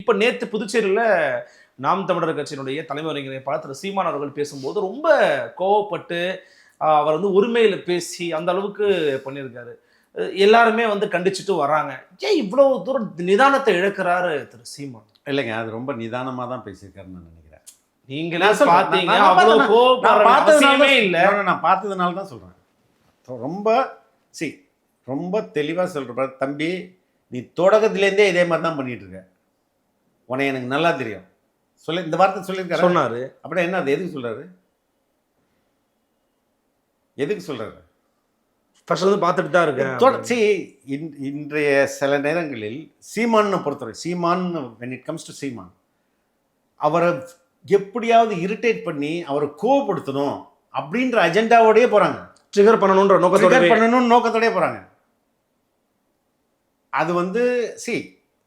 இப்போ நேற்று புதுச்சேரியில் நாம் தமிழர் கட்சியினுடைய தலைமை ஒருங்கிணைப்பாளர் திரு சீமான் அவர்கள் பேசும்போது ரொம்ப கோவப்பட்டு அவர் வந்து உரிமையில் பேசி அந்த அளவுக்கு பண்ணியிருக்காரு. எல்லாருமே வந்து கண்டிச்சுட்டு வராங்க. ஏன் இவ்வளவு தூரம் நிதானத்தை இழக்கிறாரு திரு சீமான்? இல்லைங்க, அது ரொம்ப நிதானமாக தான் பேசியிருக்காருன்னு நான் நினைக்கிறேன். நீங்களே பார்த்தீங்க, அவ்வளவு கோவப்படுற அவசியமே இல்லை. நான் பார்த்ததுனால தான் சொல்கிறேன். ரொம்ப தெளிவாக சொல்கிற தம்பி, நீ தொடக்கத்துலேருந்தே இதே மாதிரி தான் பண்ணிட்டு இருக்க, உன்னை எனக்கு நல்லா தெரியும் சொல்லி இந்த வார்த்தை சொல்லியிருக்காரு. சொன்னாரு. அப்படின்னா என்ன, அது எதுக்கு சொல்றாரு? எதுக்கு சொல்றாரு? ஃபர்ஸ்ட் வந்து பார்த்துட்டு தான் இருக்கேன். இன்றைய சில நேரங்களில் சீமானை பொறுத்தவரை, சீமான் when it comes to சீமான், அவரை எப்படியாவது இரிட்டேட் பண்ணி அவரை கோவப்படுத்தணும் அப்படின்ற அஜெண்டாவோடயே போறாங்க. ட்ரிகர் பண்ணணுன்ற நோக்கத்தோடயே போறாங்க. அது வந்து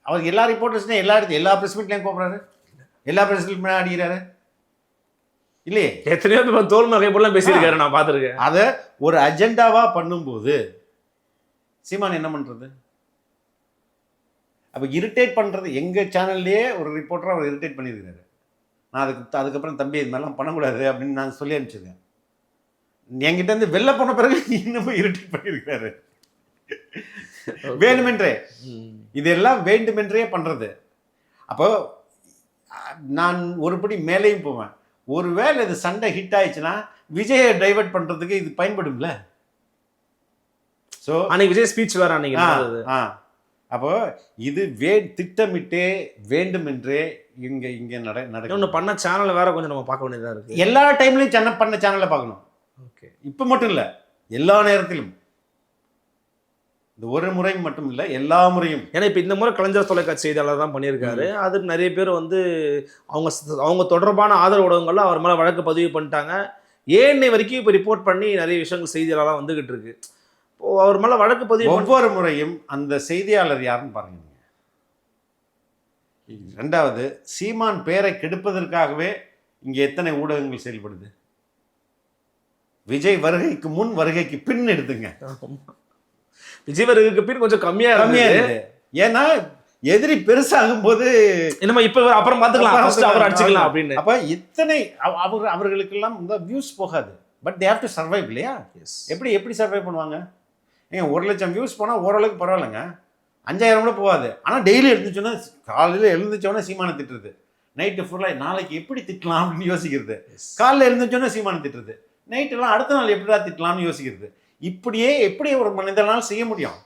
அவர் எல்லா ரிப்போர்ட்டர்ஸ்னே எல்லா பிரஸ் மீட்லையும் கூப்பிட்றாரு, எல்லா பிரஸ் மீட்லையும் அடிக்கிறாரு இல்லையே. எத்தனையோ தோல் மகை போலாம் பேசியிருக்காரு, நான் பார்த்துருக்கேன். அதை ஒரு அஜெண்டாவா பண்ணும்போது சீமான் என்ன பண்றது? அப்போ இரிட்டேட் பண்றது, எங்க சேனல்லையே ஒரு ரிப்போர்ட்டர் அவர் இரிட்டேட் பண்ணியிருக்காரு. நான் அதுக்கப்புறம் தம்பி இது மாதிரிலாம் பண்ணக்கூடாது அப்படின்னு நான் சொல்லி அனுப்பிச்சிருக்கேன். என்கிட்ட இருந்து வெளில போன பிறகு இன்னமும் இரிட்டேட் பண்ணியிருக்காரு. வேண்டுமென்றே, இதெல்லாம் வேண்டுமென்றே பண்றது. அப்போ நான் ஒருபடி மேலேயும் போவேன். ஒருவேளை இது சண்டை ஹிட் ஆயிடுச்சுன்னா விஜயை டைவர்ட் பண்றதுக்கு இது பயன்படும்ல. ஸோ அன்னைக்கு விஜய் ஸ்பீச் வேற அன்னைக்கு. அப்போ இது திட்டமிட்டே வேண்டுமென்றே இங்க நடக்கும். பண்ண சேனல் வேற கொஞ்சம் நம்ம பார்க்க வேண்டியதா இருக்கு. எல்லா டைம்லையும் பண்ண சேனலை பார்க்கணும். ஓகே, இப்போ மட்டும் இல்லை, எல்லா நேரத்திலும். இந்த ஒரு முறை மட்டும் இல்லை, எல்லா முறையும். ஏன்னா இப்போ இந்த முறை கலைஞர் தொலைக்காட்சி செய்தியாளர் தான் பண்ணியிருக்காரு. அது நிறைய பேர் வந்து அவங்க தொடர்பான ஆதரவு ஊடகங்கள்ல அவர் மேலே வழக்கு பதிவு பண்ணிட்டாங்க. ஏன்னை வரைக்கும் இப்போ ரிப்போர்ட் பண்ணி நிறைய விஷயங்கள் செய்தியாளராக வந்துகிட்டு இருக்கு. இப்போ அவர் மேலே வழக்கு பதிவு ஒவ்வொரு முறையும் அந்த செய்தியாளர் யாருன்னு பாருங்க. ரெண்டாவது, சீமான் பேரை கெடுப்பதற்காகவே இங்கே எத்தனை ஊடகங்கள் செயல்படுது. விஜய் வருகைக்கு முன், வருகைக்கு பின் எடுத்துங்க. விஜய் வருகைக்கு பின் கொஞ்சம் கம்மியா இருக்கு. ஏன்னா எதிரி பெருசாகும் போது நம்ம இப்ப அப்புறம் பார்த்துக்கலாம், அவர் அடிச்சுக்கலாம் அப்படின்னு. அப்ப இத்தனை அவர்களுக்கெல்லாம் வியூஸ் போகாது. But they have to survive இல்லையா? எப்படி சர்வைவ் பண்ணுவாங்க? ஏங்க 1,00,000 வியூஸ் போனால் ஓரளவுக்கு பரவாயில்லைங்க. 5,000 கூட போகாது. ஆனால் டெய்லி எழுந்துச்சோன்னா, காலையில் எழுந்துச்சோன்னா சீமானை திட்டுறது, நைட்டு ஃபுல்லாக நாளைக்கு எப்படி திட்டலாம் அப்படின்னு யோசிக்கிறது, காலையில் எழுந்துச்சோன்னா சீமானை திட்டுறது, நைட்டெல்லாம் அடுத்த நாள் எப்படிடா திட்டலாம்னு யோசிக்கிறது. இப்படியே எப்படி ஒரு மனிதனால் செய்ய முடியும்?